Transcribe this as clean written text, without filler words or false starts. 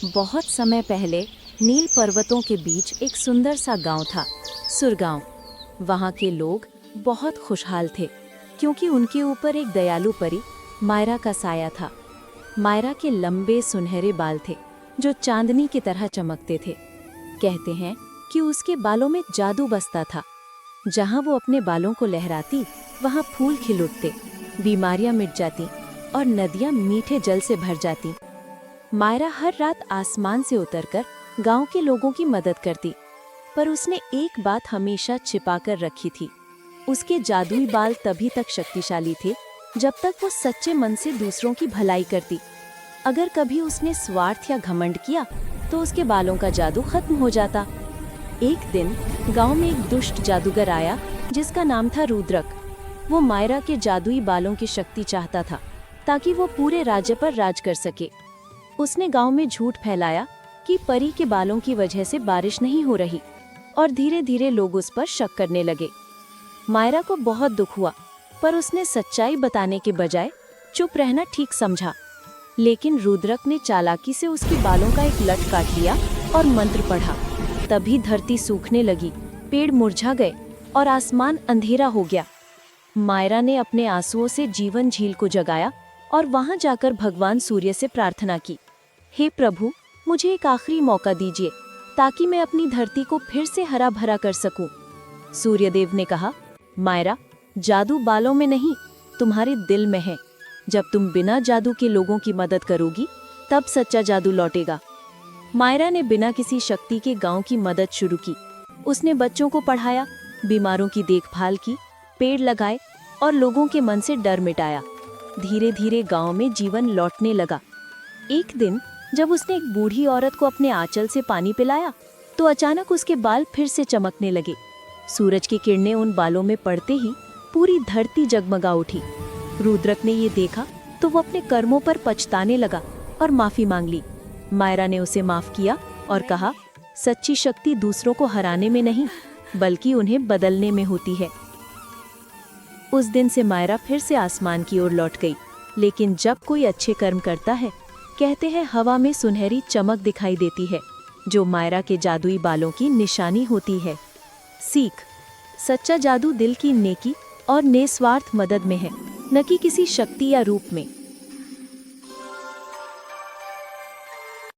बहुत समय पहले नील पर्वतों के बीच एक सुंदर सा गांव था, सुरगांव। वहां के लोग बहुत खुशहाल थे क्योंकि उनके ऊपर एक दयालु परी मायरा का साया था। मायरा के लंबे सुनहरे बाल थे जो चांदनी की तरह चमकते थे। कहते हैं कि उसके बालों में जादू बसता था। जहां वो अपने बालों को लहराती वहां फूल खिल उठते, बीमारियां मिट जाती और नदियां मीठे जल से भर जाती। मायरा हर रात आसमान से उतरकर गांव के लोगों की मदद करती, पर उसने एक बात हमेशा छिपा कर रखी थी। उसके जादुई बाल तभी तक शक्तिशाली थे जब तक वो सच्चे मन से दूसरों की भलाई करती। अगर कभी उसने स्वार्थ या घमंड किया तो उसके बालों का जादू खत्म हो जाता। एक दिन गांव में एक दुष्ट जादूगर आया जिसका नाम था रुद्रक। वो मायरा के जादुई बालों की शक्ति चाहता था ताकि वो पूरे राज्य पर राज कर सके। उसने गांव में झूठ फैलाया कि परी के बालों की वजह से बारिश नहीं हो रही और धीरे धीरे लोग उस पर शक करने लगे। मायरा को बहुत दुख हुआ, पर उसने सच्चाई बताने के बजाय चुप रहना ठीक समझा। लेकिन रुद्रक ने चालाकी से उसके बालों का एक लट काट लिया और मंत्र पढ़ा। तभी धरती सूखने लगी, पेड़ मुरझा गए और आसमान अंधेरा हो गया। मायरा ने अपने आंसुओं से जीवन झील को जगाया और वहां जाकर भगवान सूर्य से प्रार्थना की, हे प्रभु, मुझे एक आखिरी मौका दीजिए ताकि मैं अपनी धरती को फिर से हरा भरा कर सकूं। सूर्यदेव ने कहा, मायरा, जादू बालों में नहीं, तुम्हारे दिल में है। जब तुम बिना जादू के लोगों की मदद करोगी तब सच्चा जादू लौटेगा। मायरा ने बिना किसी शक्ति के गांव की मदद शुरू की। उसने बच्चों को पढ़ाया, बीमारों की देखभाल की, पेड़ लगाए और लोगों के मन से डर मिटाया। धीरे धीरे गांव में जीवन लौटने लगा। एक दिन जब उसने एक बूढ़ी औरत को अपने आंचल से पानी पिलाया तो अचानक उसके बाल फिर से चमकने लगे। सूरज की किरणें उन बालों में पड़ते ही पूरी धरती जगमगा उठी। रुद्रक ने ये देखा तो वो अपने कर्मों पर पछताने लगा और माफी मांग ली। मायरा ने उसे माफ किया और कहा, सच्ची शक्ति दूसरों को हराने में नहीं बल्कि उन्हें बदलने में होती है। उस दिन से मायरा फिर से आसमान की ओर लौट गई। लेकिन जब कोई अच्छे कर्म करता है, कहते हैं हवा में सुनहरी चमक दिखाई देती है, जो मायरा के जादुई बालों की निशानी होती है। सीख: सच्चा जादू दिल की नेकी और निस्वार्थ मदद में है, न कि किसी शक्ति या रूप में।